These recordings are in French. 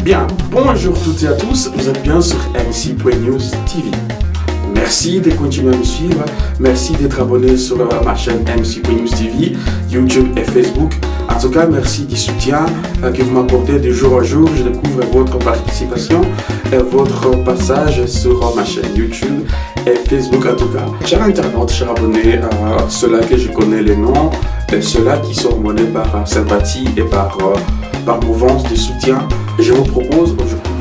Bien, bonjour toutes et à tous, vous êtes bien sur MC.News TV. Merci de continuer à me suivre, merci d'être abonné sur ma chaîne MC.News TV, YouTube et Facebook. En tout cas, merci du soutien que vous m'apportez de jour en jour. Je découvre votre participation et votre passage sur ma chaîne YouTube et Facebook en tout cas. Chers internautes, chers abonnés, ceux-là que je connais les noms, et ceux-là qui sont abonnés par sympathie et par mouvance de soutien, je vous propose aujourd'hui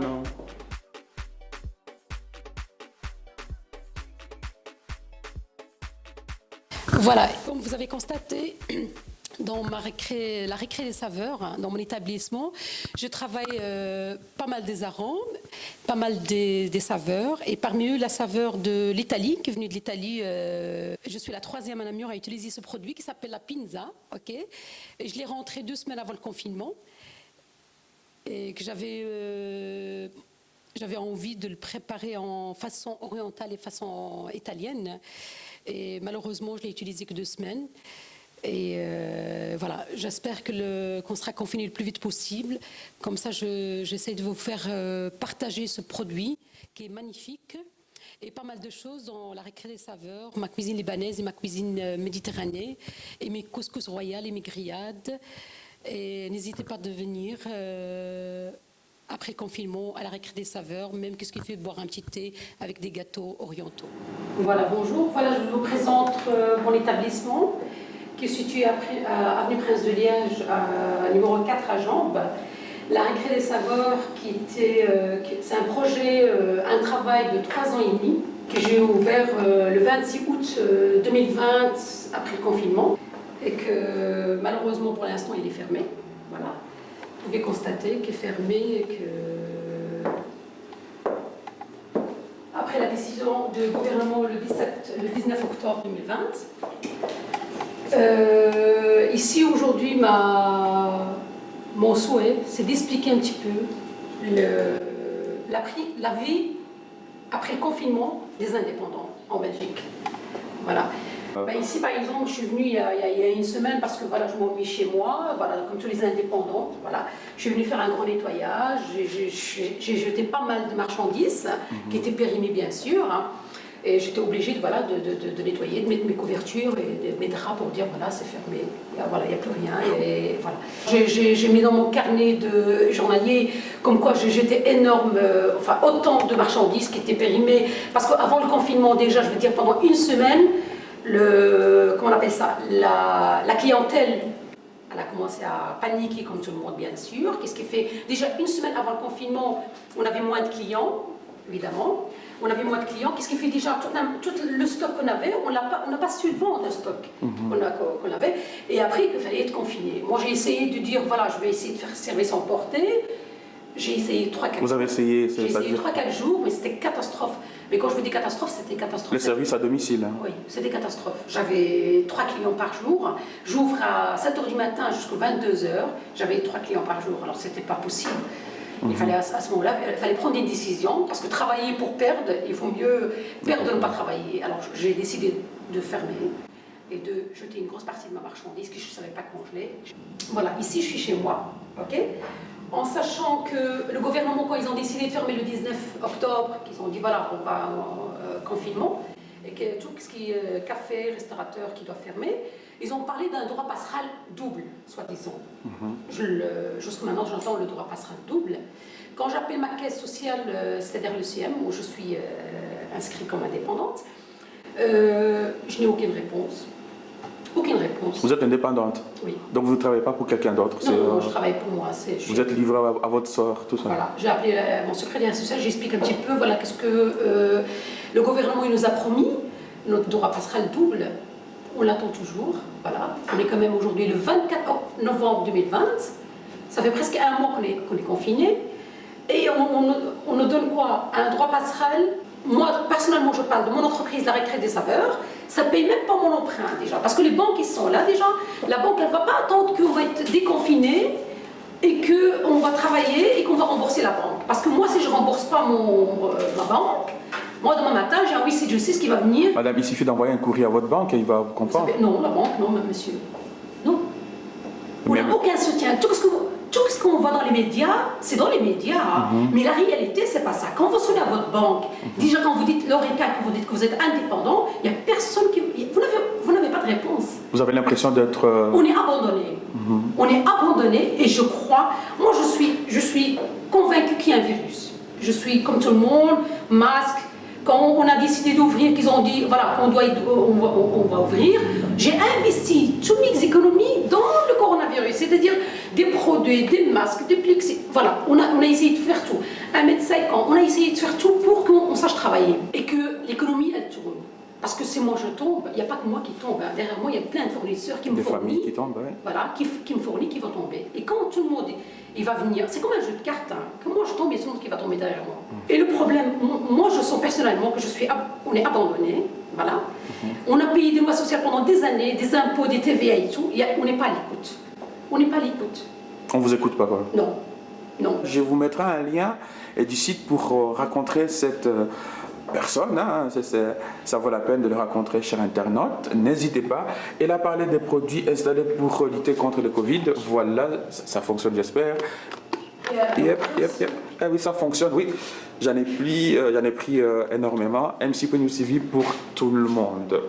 non. Voilà, comme vous avez constaté, dans la récré des saveurs, dans mon établissement, je travaille pas mal des arômes, pas mal des saveurs, et parmi eux la saveur de l'Italie, qui est venue de l'Italie. Je suis la troisième à Namur à utiliser ce produit qui s'appelle la pinza, ok. Et je l'ai rentré 2 semaines avant le confinement, et que j'avais envie de le préparer en façon orientale et façon italienne. Et malheureusement, je l'ai utilisé que 2 semaines. Et voilà, j'espère qu'on sera confiné le plus vite possible. Comme ça, j'essaie de vous faire partager ce produit qui est magnifique. Et pas mal de choses dans la récré des saveurs, ma cuisine libanaise et ma cuisine méditerranéenne, et mes couscous royales et mes grillades. Et n'hésitez pas à venir après le confinement à la récré des saveurs, même qu'est-ce qu'il fait de boire un petit thé avec des gâteaux orientaux. Voilà, bonjour. Voilà, je vous présente mon établissement qui est situé à avenue Prince de Liège, numéro 4 à Jambes. La récré des saveurs, c'est un projet, un travail de 3 ans et demi que j'ai ouvert le 26 août 2020 après le confinement. Et que malheureusement pour l'instant il est fermé. Voilà. Vous pouvez constater qu'il est fermé et que après la décision du gouvernement le 19 octobre 2020, ici aujourd'hui mon souhait c'est d'expliquer un petit peu la vie après le confinement des indépendants en Belgique. Voilà. Ben ici, par exemple, je suis venue il y a 1 semaine parce que voilà, je m'ennuie chez moi, voilà, comme tous les indépendants. Voilà. Je suis venue faire un gros nettoyage, j'ai jeté pas mal de marchandises qui étaient périmées bien sûr. Hein, et j'étais obligée de nettoyer, de mettre mes couvertures et de mes draps pour dire voilà, c'est fermé, il n'y a plus rien. Et, voilà. J'ai mis dans mon carnet de journalier comme quoi j'ai jeté autant de marchandises qui étaient périmées. Parce qu'avant le confinement, déjà, je veux dire, pendant 1 semaine, comment on appelle ça, la clientèle, elle a commencé à paniquer comme tout le monde bien sûr. Qu'est-ce qui fait? Déjà 1 semaine avant le confinement, on avait moins de clients, évidemment. On avait moins de clients. Qu'est-ce qui fait déjà tout le stock qu'on avait, on n'a pas su vendre le stock qu'on avait. Et après, il fallait être confiné. Moi, j'ai essayé de dire, voilà, je vais essayer de faire service emporté. J'ai essayé 3-4 jours. Vous avez essayé, j'ai essayé 3-4 jours, mais c'était catastrophe. Mais quand je vous dis catastrophe, c'était catastrophe. Le service à domicile. Hein. Oui, c'était catastrophe. J'avais 3 clients par jour. J'ouvre à 7h du matin jusqu'à 22h. J'avais 3 clients par jour. Alors, c'était pas possible. Il fallait à ce moment-là, il fallait prendre des décisions. Parce que travailler pour perdre, il faut mieux perdre de ne pas travailler. Alors, j'ai décidé de fermer et de jeter une grosse partie de ma marchandise que je ne savais pas congeler. Voilà, ici, je suis chez moi. OK ? En sachant que le gouvernement, quand ils ont décidé de fermer le 19 octobre, qu'ils ont dit voilà, on va en confinement, et que tout ce qui est café, restaurateur qui doit fermer, ils ont parlé d'un droit passerelle double, soi-disant. Jusqu'à maintenant, j'entends le droit passerelle double. Quand j'appelle ma caisse sociale, c'est-à-dire le CM, où je suis inscrite comme indépendante, je n'ai aucune réponse. Aucune réponse. Vous êtes indépendante? Oui. Donc vous ne travaillez pas pour quelqu'un d'autre? Non, je travaille pour moi. Vous êtes livré à votre sort, tout ça? Voilà. J'ai appelé mon secrétaire social, j'explique un petit peu, voilà, qu'est-ce que le gouvernement il nous a promis. Notre droit passera le double. On l'attend toujours. Voilà. On est quand même aujourd'hui le 24 novembre 2020. Ça fait presque 1 mois qu'on est confiné. Et on nous donne quoi? Un droit passerelle moi, personnellement, je parle de mon entreprise, la Récré des Saveurs, ça ne paye même pas mon emprunt déjà. Parce que les banques, ils sont là déjà. La banque, elle ne va pas attendre qu'on va être déconfiné et qu'on va travailler et qu'on va rembourser la banque. Parce que moi, si je ne rembourse pas ma banque, moi, demain matin, j'ai un huissier de justice qui va venir. Madame, il suffit d'envoyer un courrier à votre banque et il va vous comprendre. Non, la banque, non, monsieur. Non. On n'a aucun soutien. Tout ce qu'on voit dans les médias, c'est dans les médias. Mais la réalité, c'est pas ça. Quand vous sonnez à votre banque, déjà quand vous dites l'ORECA, que vous dites que vous êtes indépendant, il n'y a personne qui... Vous n'avez pas de réponse. Vous avez l'impression d'être... On est abandonné. On est abandonné et je crois... Moi, je suis convaincue qu'il y a un virus. Je suis comme tout le monde, masque. Quand on a décidé d'ouvrir, qu'ils ont dit, voilà, on va ouvrir, j'ai investi toutes mes économies dans le coronavirus, c'est-à-dire des produits, des masques, des plexis. Voilà, on a essayé de faire tout. 1,50 m, on a essayé de faire tout pour qu'on sache travailler et que l'économie, elle tourne. Parce que si moi je tombe, il n'y a pas que moi qui tombe. Derrière moi, il y a plein de fournisseurs qui me fournissent. Des familles qui tombent, oui. Voilà, qui me fournissent, qui vont tomber. Et quand tout le monde il va venir, c'est comme un jeu de cartes. Hein. Quand moi je tombe, il y a tout le monde qui va tomber derrière moi. Et le problème, moi je sens personnellement que on est abandonné. Voilà. On a payé des lois sociales pendant des années, des impôts, des TVA et tout. On n'est pas à l'écoute. On n'est pas à l'écoute. On ne vous écoute pas, quoi. Non. Non. Je vous mettrai un lien du site pour rencontrer cette... personne, hein, ça vaut la peine de le rencontrer, chers internautes. N'hésitez pas. Elle a parlé des produits installés pour lutter contre le Covid. Voilà, ça fonctionne, j'espère. Yep. Ah oui, ça fonctionne, oui. J'en ai pris énormément. MC.News TV pour tout le monde.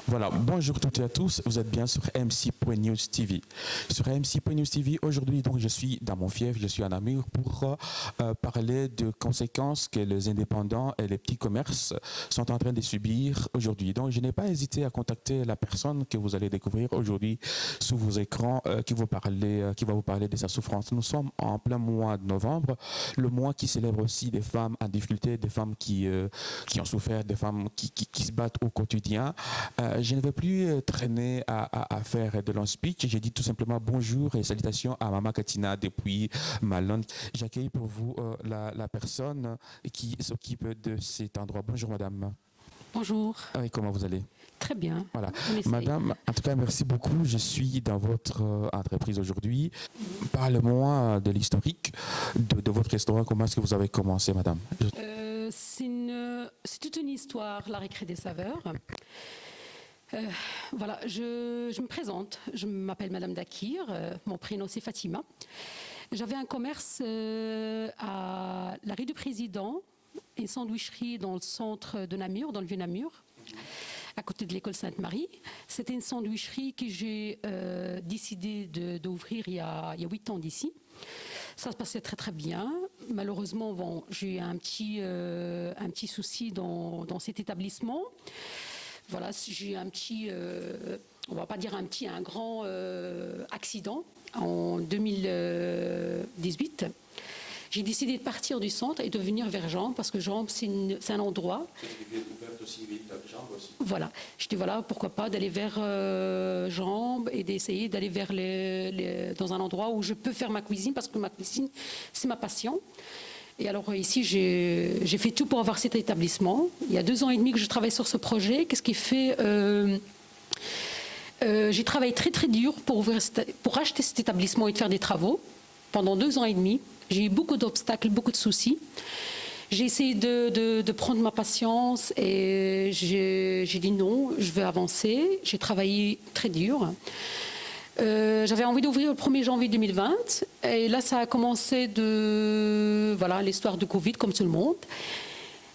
Voilà, bonjour toutes et à tous, vous êtes bien sur MC.News TV. Sur MC.News TV, aujourd'hui, donc, je suis dans mon fief, je suis à Namur pour parler de conséquences que les indépendants et les petits commerces sont en train de subir aujourd'hui. Donc, je n'ai pas hésité à contacter la personne que vous allez découvrir aujourd'hui sous vos écrans qui va vous parler de sa souffrance. Nous sommes en plein mois de novembre, le mois qui célèbre aussi des femmes en difficulté, des femmes qui ont souffert, des femmes qui se battent au quotidien. Je ne vais plus traîner à faire de long speech. J'ai dit tout simplement bonjour et salutations à Mama Katina depuis Malone. J'accueille pour vous la personne qui s'occupe de cet endroit. Bonjour madame. Bonjour. Et comment vous allez? Très bien. Voilà. Madame, en tout cas, merci beaucoup. Je suis dans votre entreprise aujourd'hui. Parlez-moi de l'historique de votre restaurant. Comment est-ce que vous avez commencé, madame? C'est toute une histoire, la Récré des Saveurs. Voilà, je me présente. Je m'appelle Madame Dakir. Mon prénom, c'est Fatima. J'avais un commerce à la rue du Président, une sandwicherie dans le centre de Namur, dans le vieux Namur, à côté de l'école Sainte-Marie. C'était une sandwicherie que j'ai décidé d'ouvrir il y a 8 ans d'ici. Ça se passait très très bien. Malheureusement, bon, j'ai eu un petit souci dans cet établissement. Voilà, j'ai eu un petit, on va pas dire un petit, un grand accident en 2018. J'ai décidé de partir du centre et de venir vers Jambes parce que Jambes, c'est un endroit. Voilà. Je dis voilà, pourquoi pas d'aller vers Jambes et d'essayer d'aller vers dans un endroit où je peux faire ma cuisine parce que ma cuisine, c'est ma passion. Et alors ici, j'ai fait tout pour avoir cet établissement. Il y a 2 ans et demi que je travaille sur ce projet. Qu'est-ce qui fait j'ai travaillé très très dur pour acheter cet établissement et de faire des travaux pendant 2 ans et demi. J'ai eu beaucoup d'obstacles, beaucoup de soucis. J'ai essayé de prendre ma patience et j'ai dit non, je vais avancer. J'ai travaillé très dur. J'avais envie d'ouvrir le 1er janvier 2020 et là ça a commencé l'histoire du Covid comme tout le monde.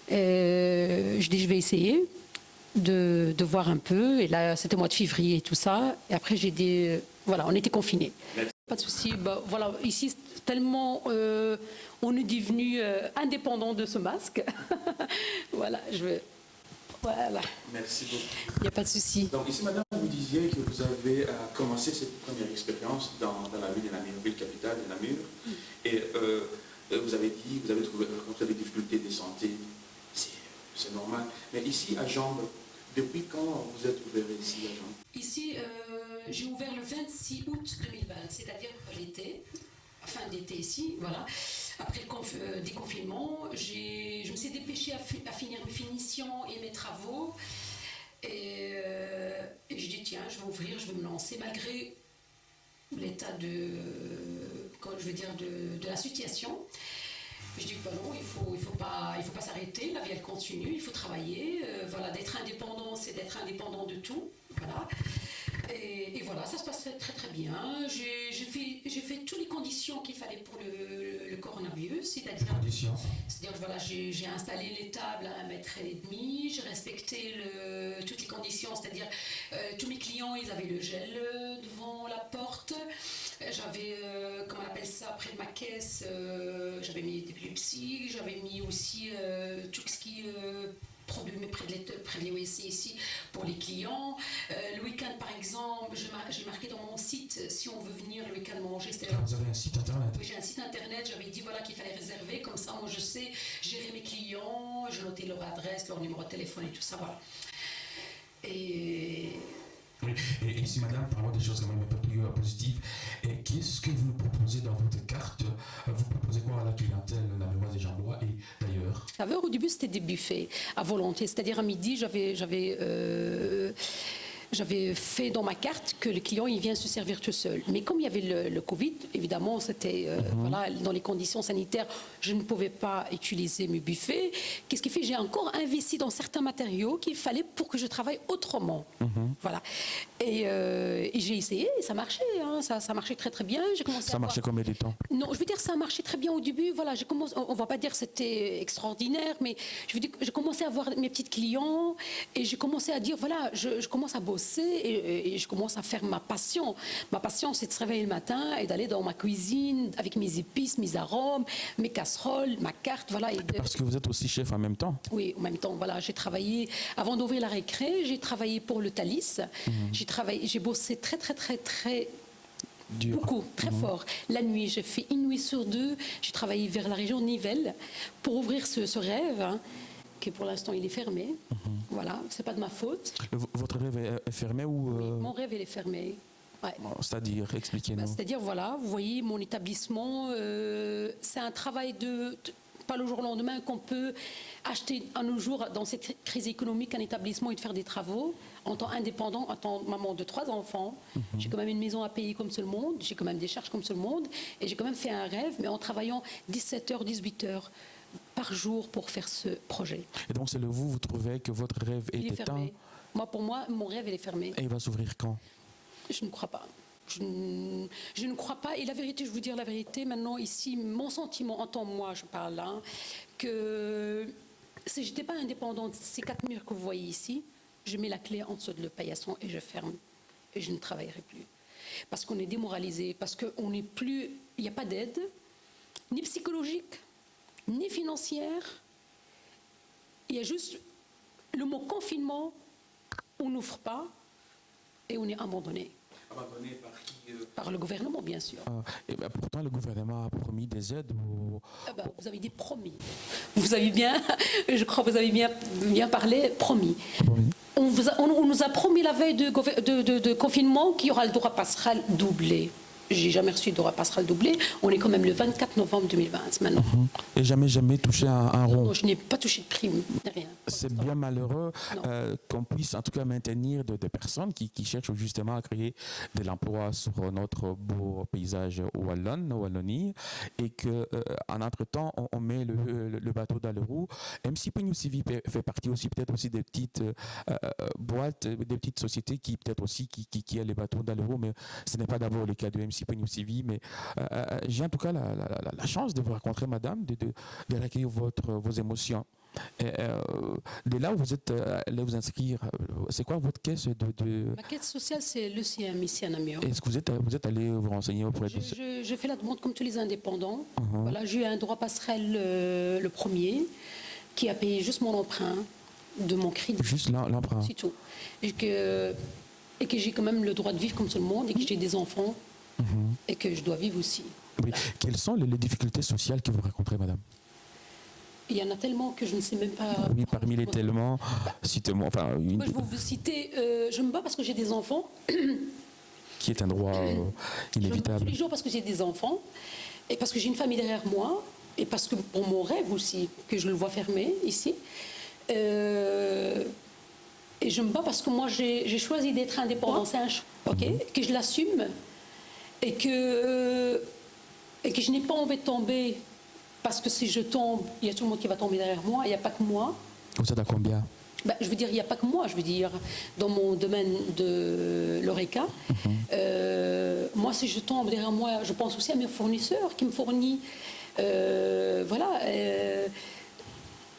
Je dis je vais essayer de voir un peu et là c'était au mois de février et tout ça et après j'ai dit voilà, on était confinés. Pas de souci. Voilà, ici tellement on est devenu indépendant de ce masque. Voilà, voilà. Merci beaucoup. Il n'y a pas de souci. Donc ici, madame, vous disiez que vous avez commencé cette première expérience dans la ville de Namur, ville capitale de Namur. Et vous avez dit, vous avez rencontré des difficultés de santé. C'est normal. Mais ici, à Jambes, depuis quand vous êtes ouvert ici à Jambes? Ici, j'ai ouvert le 26 août 2020, c'est-à-dire l'été. Fin d'été ici, voilà. après le déconfinement, je me suis dépêchée à finir mes finitions et mes travaux. Et je dis tiens, je vais ouvrir, je vais me lancer malgré l'état de la situation. Je dis bah non, il faut pas s'arrêter, la vie elle continue, il faut travailler. Voilà, d'être indépendant, c'est d'être indépendant de tout. Voilà. Et voilà, ça se passe très très bien. J'ai fait toutes les conditions qu'il fallait pour le coronavirus, c'est-à-dire voilà, j'ai installé les tables à 1,5 mètre, j'ai respecté toutes les conditions, c'est-à-dire tous mes clients, ils avaient le gel devant la porte. J'avais, comment on appelle ça, près de ma caisse, j'avais mis des Pepsi, j'avais mis aussi tout ce qui produit près de l'EOC ici pour les clients. Le week-end, par exemple, j'ai marqué dans mon site si on veut venir le week-end manger. Vous avez un site internet? Oui, j'ai un site internet. J'avais dit voilà qu'il fallait réserver. Comme ça, moi, je sais gérer mes clients. Je notais leur adresse, leur numéro de téléphone et tout ça. Voilà. Oui, et si madame, parlons des choses quand même un peu plus positives, qu'est-ce que vous nous proposez dans votre carte? Vous proposez quoi à la clientèle namuroise et jambois et d'ailleurs? Au début, c'était des buffets à volonté, c'est-à-dire à midi, j'avais fait dans ma carte que le client il vient se servir tout seul. Mais comme il y avait le Covid, évidemment, c'était voilà, dans les conditions sanitaires, je ne pouvais pas utiliser mes buffets. Qu'est-ce qui fait? J'ai encore investi dans certains matériaux qu'il fallait pour que je travaille autrement. Voilà. Et j'ai essayé, et ça marchait. Hein, ça marchait très très bien. Ça marchait combien de temps? Non, je veux dire ça a marché très bien au début. Voilà, on va pas dire que c'était extraordinaire, mais je veux dire que j'ai commencé à voir mes petits clients et j'ai commencé à dire voilà, je commence à bosser et je commence à faire ma passion. Ma passion, c'est de se réveiller le matin et d'aller dans ma cuisine avec mes épices, mes arômes, mes casseroles, ma carte, voilà. Parce que vous êtes aussi chef en même temps. Oui, en même temps, voilà. J'ai travaillé avant d'ouvrir la récré. J'ai travaillé pour le Thalys. J'ai bossé très dur. Beaucoup, très fort. La nuit, j'ai fait une nuit sur deux. J'ai travaillé vers la région de Nivelles pour ouvrir ce rêve, hein, qui pour l'instant il est fermé. Voilà, c'est pas de ma faute. Votre rêve est fermé ou Oui, mon rêve il est fermé. Ouais. C'est-à-dire, expliquez-nous. C'est-à-dire, voilà, vous voyez, mon établissement, c'est un travail pas le jour au lendemain qu'on peut acheter à nos jours dans cette crise économique un établissement et de faire des travaux en tant indépendant, en tant maman de 3 enfants. J'ai quand même une maison à payer comme tout le monde, j'ai quand même des charges comme tout le monde et j'ai quand même fait un rêve, mais en travaillant 17h, 18h par jour pour faire ce projet. Et donc c'est vous trouvez que votre rêve est éteint? Pour moi, mon rêve il est fermé. Et il va s'ouvrir quand? Je ne crois pas. Je ne crois pas. Et la vérité, je vais vous dire la vérité, maintenant, ici, mon sentiment, en tant que moi, je parle là, que si je n'étais pas indépendante, ces 4 murs que vous voyez ici, je mets la clé en dessous de le paillasson et je ferme. Et je ne travaillerai plus. Parce qu'on est démoralisé, parce qu'on n'est plus... Il n'y a pas d'aide, ni psychologique, ni financière. Il y a juste le mot confinement, on n'ouvre pas et on est abandonné. Abandonné par qui? Par le gouvernement, bien sûr. Et ben, pourtant, le gouvernement a promis des aides. Vous avez dit promis. Vous avez bien, je crois que vous avez bien parlé, promis. On nous a promis la veille de confinement qu'il y aura le droit passerelle doublé. J'ai jamais reçu de droit passerelle doublé. On est quand même le 24 novembre 2020 maintenant. Et jamais touché un rond? Non, je n'ai pas touché de prime, rien. C'est bien malheureux qu'on puisse en tout cas maintenir des personnes qui cherchent justement à créer de l'emploi sur notre beau paysage Wallonie, et qu'en entre-temps, on met le bateau dans le roue. MCPNews TV fait partie aussi peut-être aussi des petites boîtes, des petites sociétés qui peut-être aussi qui a les bateaux dans le roue, mais ce n'est pas d'abord le cas de MCPNews TV, mais j'ai en tout cas la chance de vous rencontrer, madame, de recueillir vos émotions. De là où vous êtes allé vous inscrire, c'est quoi votre caisse Ma caisse sociale, c'est le CIM ici à Namur. Est-ce que vous êtes allé vous renseigner auprès de... Je fais la demande comme tous les indépendants. Voilà, j'ai eu un droit passerelle le premier qui a payé juste mon emprunt de mon crédit. Juste l'emprunt. C'est tout. Et que j'ai quand même le droit de vivre comme tout le monde et que j'ai des enfants et que je dois vivre aussi. Oui. Quelles sont les difficultés sociales que vous rencontrez, madame? Il y en a tellement que je ne sais même pas... Oui, parmi les tellement, citez-moi... Enfin, Moi, je vais vous citer... je me bats parce que j'ai des enfants. Qui est un droit inévitable. Je me bats tous les jours parce que j'ai des enfants et parce que j'ai une famille derrière moi. et parce que pour mon rêve aussi, que je le vois fermé ici. Et je me bats parce que moi, j'ai choisi d'être indépendant. C'est un choix, que je l'assume et que je n'ai pas envie de tomber. Parce que si je tombe, il y a tout le monde qui va tomber derrière moi, il n'y a pas que moi. Vous êtes à combien? Je veux dire, il n'y a pas que moi, je veux dire, dans mon domaine de l'ORECA. Moi, si je tombe derrière moi, je pense aussi à mes fournisseurs qui me fournissent. Voilà.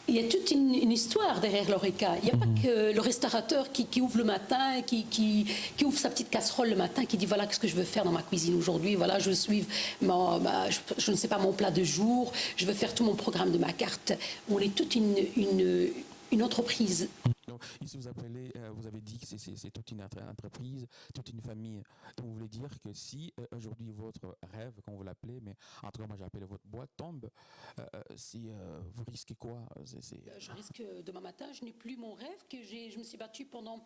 Il y a toute une histoire derrière l'ORECA. Il n'y a pas que le restaurateur qui ouvre le matin, qui ouvre sa petite casserole le matin, qui dit voilà ce que je veux faire dans ma cuisine aujourd'hui. Voilà, je veux suivre je ne sais pas, mon plat de jour. Je veux faire tout mon programme de ma carte. On est toute une entreprise. Donc, ici, vous avez dit que c'est toute une entreprise, toute une famille. Donc, vous voulez dire que si aujourd'hui votre rêve, comme vous l'appelez, mais en tout cas, moi j'appelle votre boîte, tombe, vous risquez quoi? Je risque demain matin, je n'ai plus mon rêve, je me suis battue pendant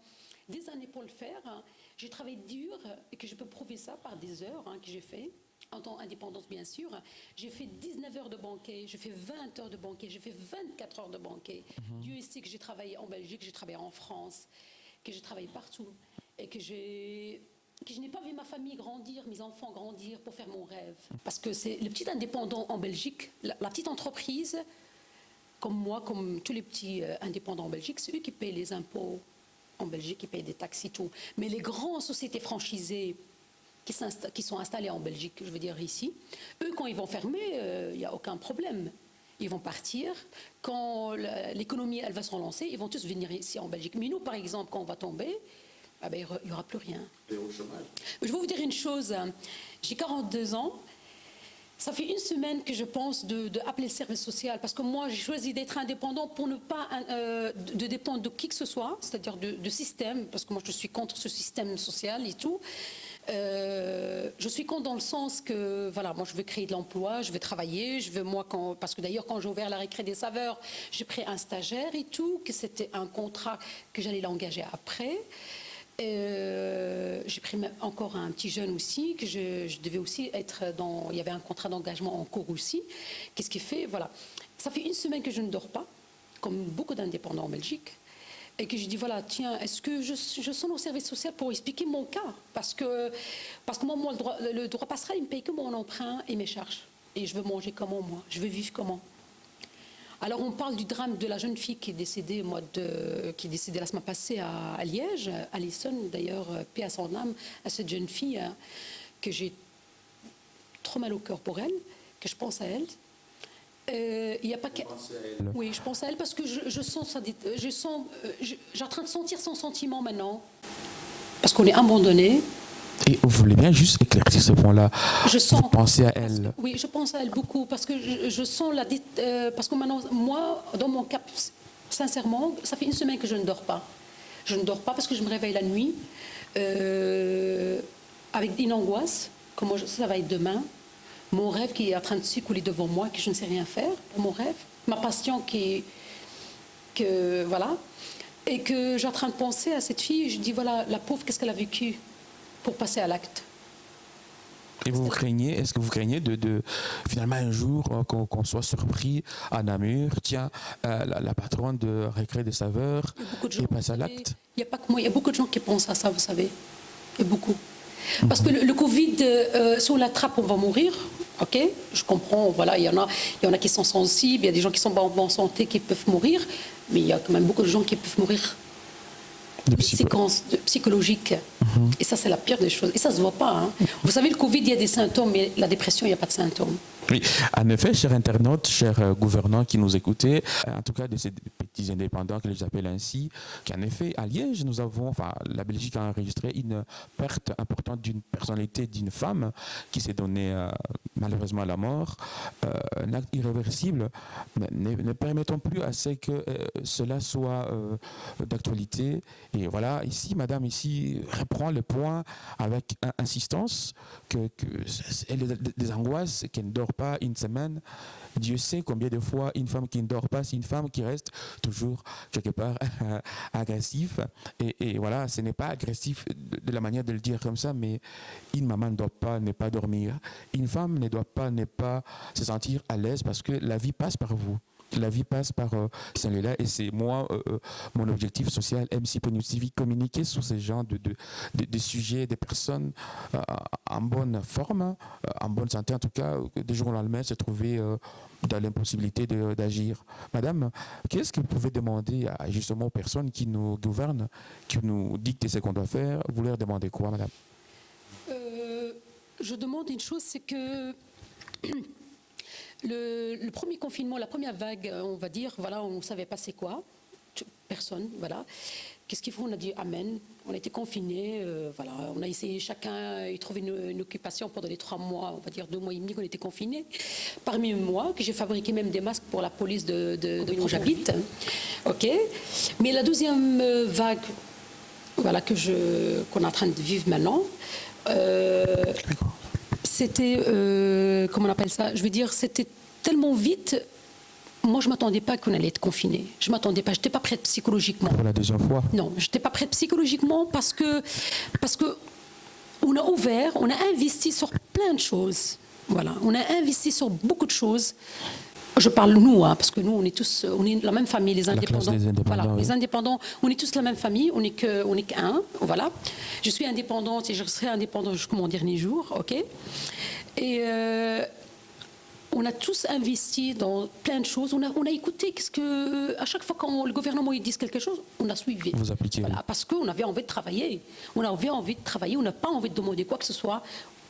des années pour le faire. J'ai travaillé dur et que je peux prouver ça par des heures que j'ai fait. En temps indépendance, bien sûr. J'ai fait 19 heures de banquet, j'ai fait 20 heures de banquet, j'ai fait 24 heures de banquet. Dieu sait que j'ai travaillé en Belgique, j'ai travaillé en France, que j'ai travaillé partout et que je n'ai pas vu ma famille grandir, mes enfants grandir pour faire mon rêve. Parce que c'est le petit indépendant en Belgique, la petite entreprise, comme moi, comme tous les petits indépendants en Belgique, c'est eux qui payent les impôts en Belgique, qui payent des taxes et tout. Mais les grandes sociétés franchisées, qui sont installés en Belgique, je veux dire ici, eux, quand ils vont fermer, il n'y a aucun problème. Ils vont partir. Quand l'économie, elle va se relancer, ils vont tous venir ici en Belgique. Mais nous, par exemple, quand on va tomber, il n'y aura plus rien. Et au chômage. Je vais vous dire une chose. J'ai 42 ans. Ça fait une semaine que je pense d'appeler le service social, parce que moi, j'ai choisi d'être indépendant pour ne pas de dépendre de qui que ce soit, c'est-à-dire de système, parce que moi, je suis contre ce système social et tout. Je suis contre dans le sens que, voilà, moi je veux créer de l'emploi, je veux travailler, parce que d'ailleurs quand j'ai ouvert la récré des saveurs, j'ai pris un stagiaire et tout, que c'était un contrat que j'allais l'engager après. J'ai pris encore un petit jeune aussi, que je devais aussi être il y avait un contrat d'engagement en cours aussi. Qu'est-ce qui fait, voilà. Ça fait une semaine que je ne dors pas, comme beaucoup d'indépendants en Belgique. Et que je dis, voilà, tiens, est-ce que je sonne au service social pour expliquer mon cas? Parce que moi le droit passerelle, il me paye que mon emprunt et mes charges. Et je veux manger comment, moi? Je veux vivre comment? Alors, on parle du drame de la jeune fille qui est décédée, qui est décédée la semaine passée à Liège, Alison, d'ailleurs, paix à son âme, à cette jeune fille, que j'ai trop mal au cœur pour elle, que je pense à elle. Il y a pas que... Oui, je pense à elle parce que je sens ça. J'ai en train de sentir son sentiment maintenant. Parce qu'on est abandonné. Et vous voulez bien juste éclaircir ce point-là? Vous pensez à elle? Oui, je pense à elle beaucoup parce que je sens parce que maintenant, moi, dans mon cas, sincèrement, ça fait une semaine que je ne dors pas. Je ne dors pas parce que je me réveille la nuit avec une angoisse. Comment ça va être demain? Mon rêve qui est en train de s'écouler devant moi, que je ne sais rien faire pour mon rêve. Ma passion voilà. Et que j'ai en train de penser à cette fille, je dis, voilà, la pauvre, qu'est-ce qu'elle a vécu pour passer à l'acte. Et est-ce que vous craignez de finalement un jour qu'on soit surpris à Namur, tiens, la patronne de Récré des Saveurs est passée à l'acte? Il n'y a pas que moi, il y a beaucoup de gens qui pensent à ça, vous savez. Il y a beaucoup. Parce que le Covid, si on l'attrape, on va mourir. Ok, je comprends. Voilà, il y en a qui sont sensibles, il y a des gens qui sont en bonne santé qui peuvent mourir, mais il y a quand même beaucoup de gens qui peuvent mourir de séquences psychologiques. Et ça, c'est la pire des choses. Et ça ne se voit pas. Hein. Vous savez, le Covid, il y a des symptômes, mais la dépression, il n'y a pas de symptômes. Oui, en effet, chers internautes, chers gouvernants qui nous écoutez, en tout cas de ces petits indépendants que j'appelle ainsi, qu'en effet, à Liège, la Belgique a enregistré une perte importante d'une personnalité, d'une femme qui s'est donnée malheureusement à la mort, un acte irréversible. Ne permettons plus à ce que cela soit d'actualité. Et voilà, ici, madame, reprend le point avec insistance, elle a des angoisses, qu'elle ne dort pas une semaine, Dieu sait combien de fois une femme qui ne dort pas, c'est une femme qui reste toujours quelque part agressive. Et voilà, ce n'est pas agressif de la manière de le dire comme ça, mais une maman ne doit pas ne pas dormir. Une femme ne doit pas ne pas se sentir à l'aise parce que la vie passe par vous. La vie passe par celle-là et c'est moi, mon objectif social, MC.TV, communiquer sur ces genres de sujets, des personnes en bonne forme, en bonne santé en tout cas, du jour au lendemain se trouver dans l'impossibilité d'agir. Madame, qu'est-ce que vous pouvez demander justement aux personnes qui nous gouvernent, qui nous dictent ce qu'on doit faire? Vous leur demandez quoi, madame? Je demande une chose, c'est que le premier confinement, la première vague, on va dire, voilà, on ne savait pas c'est quoi, personne, voilà. Qu'est-ce qu'il faut? On a dit amen, on a été confinés, voilà, on a essayé chacun y trouver une occupation pendant les 3 mois, on va dire 2 mois et demi qu'on était confinés. Parmi moi, que j'ai fabriqué même des masques pour la police de où j'habite, ok. Mais la deuxième vague, voilà, qu'on est en train de vivre maintenant, c'était, comment on appelle ça? Je veux dire, c'était tellement vite. Moi, je ne m'attendais pas qu'on allait être confiné. Je ne m'attendais pas. Je n'étais pas prête psychologiquement. Pour la deuxième fois? Non, je n'étais pas prête psychologiquement parce que on a ouvert, on a investi sur plein de choses. Voilà, on a investi sur beaucoup de choses. Je parle nous, hein, parce que nous, on est la même famille, les indépendants. La classe des indépendants, voilà, oui. les indépendants, on est tous la même famille, on n'est qu'un, voilà. Je suis indépendante et je serai indépendante jusqu'à mon dernier jour, ok. Et on a tous investi dans plein de choses. On a écouté à chaque fois quand le gouvernement il dit quelque chose, on a suivi. Vous appliquez. Voilà, parce qu'on avait envie de travailler. On avait envie de travailler. On n'a pas envie de demander quoi que ce soit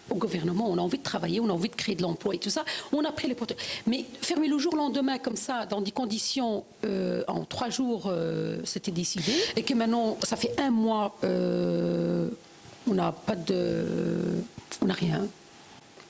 au gouvernement. On a envie de travailler, on a envie de créer de l'emploi et tout ça. On a pris les portes. Mais fermer le jour lendemain comme ça, dans des conditions, en 3 jours, c'était décidé. Et que maintenant, ça fait 1 mois, on n'a rien.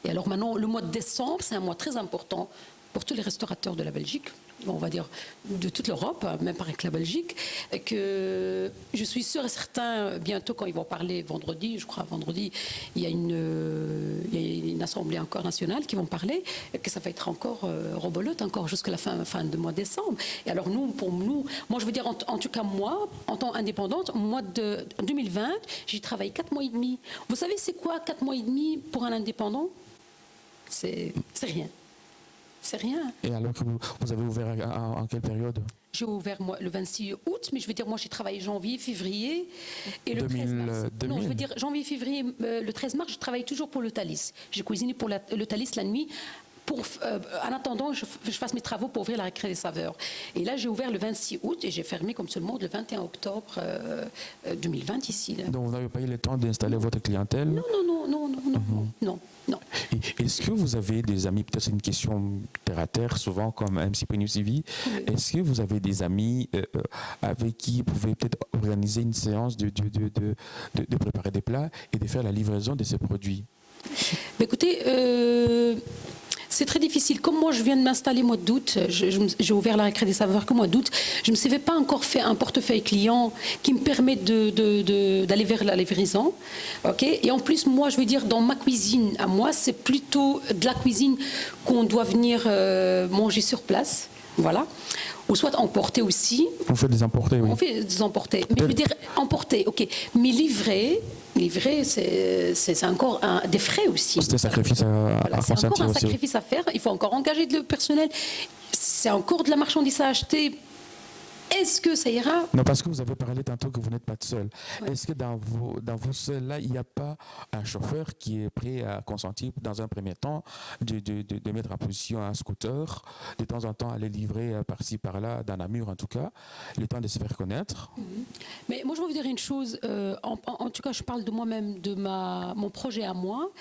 Et alors maintenant, le mois de décembre, c'est un mois très important pour tous les restaurateurs de la Belgique, on va dire de toute l'Europe, même pas avec la Belgique, et que je suis sûre et certain, bientôt quand ils vont parler vendredi, je crois vendredi, il y a une assemblée encore nationale qui vont parler, et que ça va être encore rebolote, encore jusqu'à la fin de mois de décembre. Et alors pour nous, moi je veux dire, en tout cas moi, en tant qu'indépendante, mois de 2020, j'ai travaillé 4 mois et demi. Vous savez c'est quoi 4 mois et demi pour un indépendant? C'est rien. C'est rien. Et alors que vous avez ouvert en quelle période? J'ai ouvert moi, le 26 août, mais je veux dire, moi j'ai travaillé janvier, février et le 2000, 13 mars. 2000. Non, je veux dire janvier, février, le 13 mars, je travaille toujours pour le Thalys. J'ai cuisiné pour le Thalys la nuit. En attendant, je fasse mes travaux pour ouvrir la récré des saveurs. Et là, j'ai ouvert le 26 août et j'ai fermé comme tout le monde le 21 octobre 2020 ici. Là. Donc vous n'avez pas eu le temps d'installer votre clientèle? Non. Est-ce que vous avez des amis, peut-être c'est une question terre à terre, souvent comme MC.TV, oui. Est-ce que vous avez des amis avec qui vous pouvez peut-être organiser une séance de préparer des plats et de faire la livraison de ces produits? Mais écoutez, c'est très difficile. Comme moi, je viens de m'installer au mois d'août, j'ai ouvert la récré des saveurs qu'au mois d'août, je ne savais pas encore fait un portefeuille client qui me permet d'aller vers la livraison. Okay. Et en plus, moi, je veux dire, dans ma cuisine, à moi, c'est plutôt de la cuisine qu'on doit venir manger sur place. Voilà. Ou soit emporter aussi. On fait des emportés, oui. On fait des emportés. Mais je veux dire, emporter, ok. Mais livrer, c'est encore des frais aussi. C'est un sacrifice à c'est encore un aussi. sacrifice à faire. Il faut encore engager le personnel. C'est encore de la marchandise à acheter. Est-ce que ça ira? Non, parce que vous avez parlé tantôt que vous n'êtes pas seul. Ouais. Est-ce que dans vos seuls-là, il n'y a pas un chauffeur qui est prêt à consentir dans un premier temps de mettre en position un scooter, de temps en temps aller livrer par-ci, par-là, dans Namur en tout cas, le temps de se faire connaître? Mais moi, je vais vous dire une chose. En tout cas, je parle de moi-même, de mon projet à moi.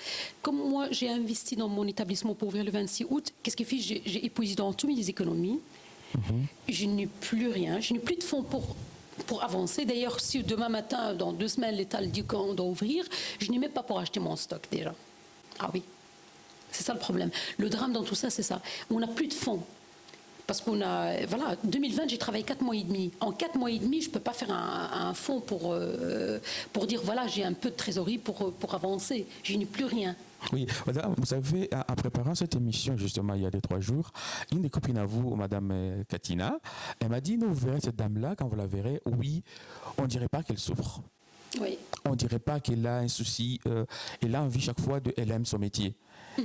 Comme moi, j'ai investi dans mon établissement pour ouvrir le 26 août, qu'est-ce qui fait? J'ai épuisé dans toutes mes économies. Je n'ai plus rien, je n'ai plus de fonds pour avancer. D'ailleurs, si demain matin, dans 2 semaines, l'État dit qu'on doit ouvrir, je n'ai même pas pour acheter mon stock déjà. Ah oui, c'est ça le problème. Le drame dans tout ça, c'est ça. On n'a plus de fonds. Parce qu'on a, voilà, 2020, j'ai travaillé 4 mois et demi. En 4 mois et demi, je ne peux pas faire un fonds pour dire, voilà, j'ai un peu de trésorerie pour avancer. Je n'ai plus rien. Oui, madame, vous savez, en préparant cette émission, justement, il y a 2-3 jours, une des copines à vous, madame Katina, elle m'a dit, vous verrez cette dame-là, quand vous la verrez, oui, on ne dirait pas qu'elle souffre. Oui. On ne dirait pas qu'elle a un souci, elle a envie chaque fois elle aime son métier.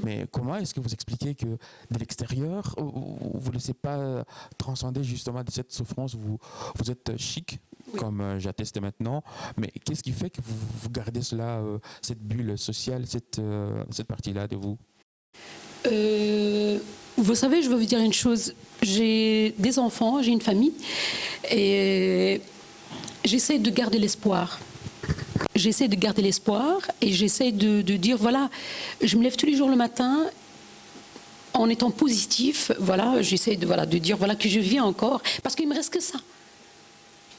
Mais comment est-ce que vous expliquez que de l'extérieur, vous ne laissez pas transcender justement de cette souffrance, vous êtes chic, oui, comme j'atteste maintenant, mais qu'est-ce qui fait que vous gardez cela, cette bulle sociale, cette partie-là de vous? Vous savez, je vais vous dire une chose, j'ai des enfants, j'ai une famille, et j'essaie de garder l'espoir. J'essaie de garder l'espoir et j'essaie de dire, voilà, je me lève tous les jours le matin en étant positif, voilà, j'essaie de dire, voilà, que je vis encore, parce qu'il me reste que ça.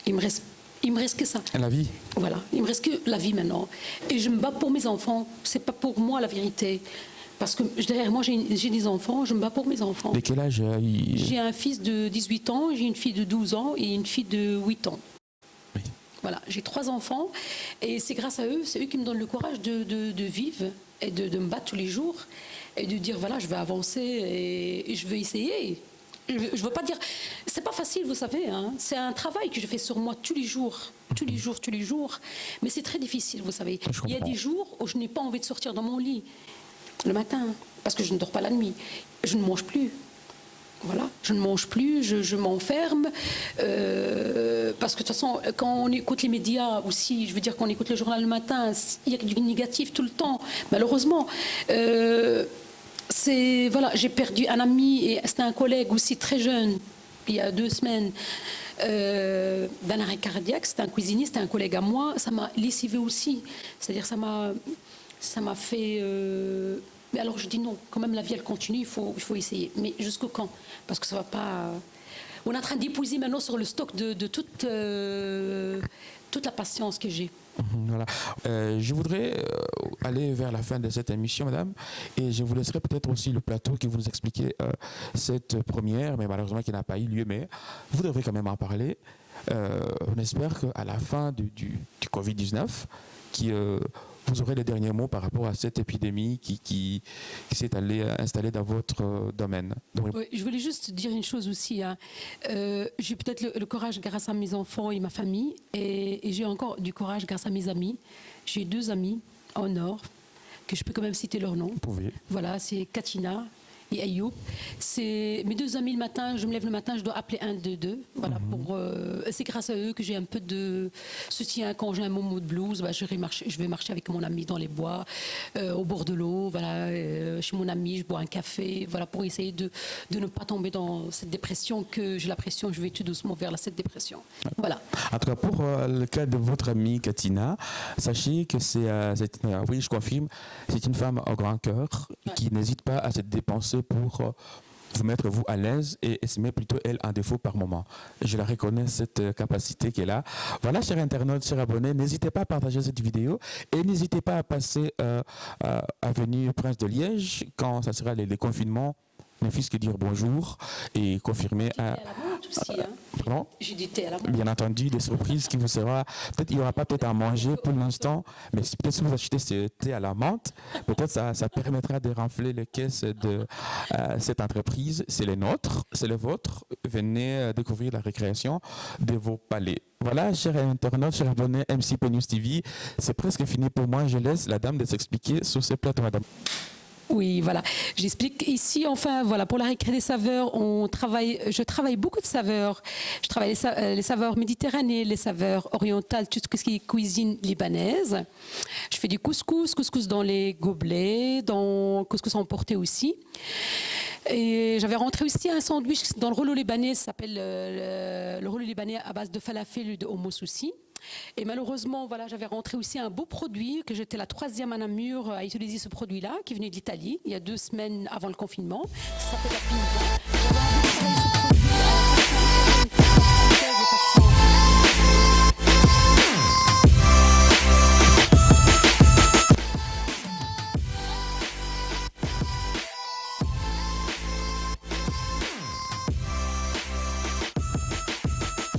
Il me reste que ça. La vie. Voilà, il me reste que la vie maintenant. Et je me bats pour mes enfants, c'est pas pour moi la vérité. Parce que derrière moi, j'ai des enfants, je me bats pour mes enfants. De quel âge J'ai un fils de 18 ans, j'ai une fille de 12 ans et une fille de 8 ans. Voilà, j'ai 3 enfants et c'est grâce à eux, c'est eux qui me donnent le courage de vivre et de me battre tous les jours et de dire voilà, je vais avancer et je veux essayer. Je veux pas dire, c'est pas facile, vous savez, hein, c'est un travail que je fais sur moi tous les jours, mais c'est très difficile, vous savez. Il y a des jours où je n'ai pas envie de sortir dans mon lit le matin parce que je ne dors pas la nuit, je ne mange plus. Voilà, je ne mange plus, je m'enferme, parce que de toute façon, quand on écoute les médias aussi, je veux dire qu'on écoute le journal le matin, il y a du négatif tout le temps, malheureusement. Voilà, j'ai perdu un ami, et c'était un collègue aussi très jeune, il y a 2 semaines, d'un arrêt cardiaque, c'était un cuisinier, c'était un collègue à moi, ça m'a lessivé aussi, c'est-à-dire ça m'a fait... Mais alors je dis non, quand même la vie elle continue, il faut essayer. Mais jusqu'au quand? Parce que ça va pas... On est en train d'épuiser maintenant sur le stock de toute la patience que j'ai. Voilà. Je voudrais aller vers la fin de cette émission, madame, et je vous laisserai peut-être aussi le plateau qui vous nous expliquer cette première, mais malheureusement qui n'a pas eu lieu, mais vous devrez quand même en parler. On espère qu'à la fin du Covid-19, vous aurez les derniers mots par rapport à cette épidémie qui s'est installée dans votre domaine. Donc, oui, je voulais juste dire une chose aussi. Hein. J'ai peut-être le courage grâce à mes enfants et ma famille, et j'ai encore du courage grâce à mes amis. J'ai 2 amis en or, que je peux quand même citer leur nom. vous pouvez. Voilà, c'est Katina et Ayoub. C'est mes 2 amis le matin, je me lève le matin, je dois appeler un d'eux. Voilà, c'est grâce à eux que j'ai un peu de soutien. Quand j'ai un moment de blues, bah, je vais marcher avec mon ami dans les bois, au bord de l'eau, voilà, chez mon ami, je bois un café, voilà, pour essayer de ne pas tomber dans cette dépression que j'ai l'impression que je vais tout doucement vers cette dépression. Voilà. En tout cas, pour le cas de votre amie Katina, sachez que oui, je confirme, c'est une femme au grand cœur qui n'hésite pas à se dépenser pour vous mettre vous à l'aise et se met plutôt elle en défaut par moment. Je la reconnais, cette capacité qu'elle a. Voilà, chers internautes, chers abonnés, n'hésitez pas à partager cette vidéo et n'hésitez pas à passer à Avenue Prince de Liège quand ça sera les confinements. Mon fils qui dire bonjour et confirmer à la menthe aussi, hein. Pardon? J'ai du thé à la menthe. Bien entendu, des surprises qui vous sera. Peut-être il n'y aura pas peut-être à manger pour l'instant, mais peut-être si vous achetez ce thé à la menthe, peut-être ça permettra de renfler les caisses de cette entreprise. C'est les nôtres, c'est les vôtres. Venez découvrir la récréation de vos palais. Voilà, chers internautes, chers abonnés MCP News TV, c'est presque fini pour moi. Je laisse la dame de s'expliquer sur ce plateau, madame. Oui, voilà. J'explique ici, enfin, voilà, pour la récré des saveurs, je travaille beaucoup de saveurs. Je travaille les saveurs méditerranéennes, les saveurs orientales, tout ce qui est cuisine libanaise. Je fais du couscous dans les gobelets, dans couscous emporté aussi. Et j'avais rentré aussi un sandwich dans le rouleau libanais, ça s'appelle le rouleau libanais à base de falafel et de hummus aussi. Et malheureusement, voilà, j'avais rentré aussi un beau produit, que j'étais la 3e à Namur à utiliser ce produit-là, qui venait d'Italie, il y a 2 semaines avant le confinement. Ça s'appelle la pizza. J'avais envie de travailler ce produit-là.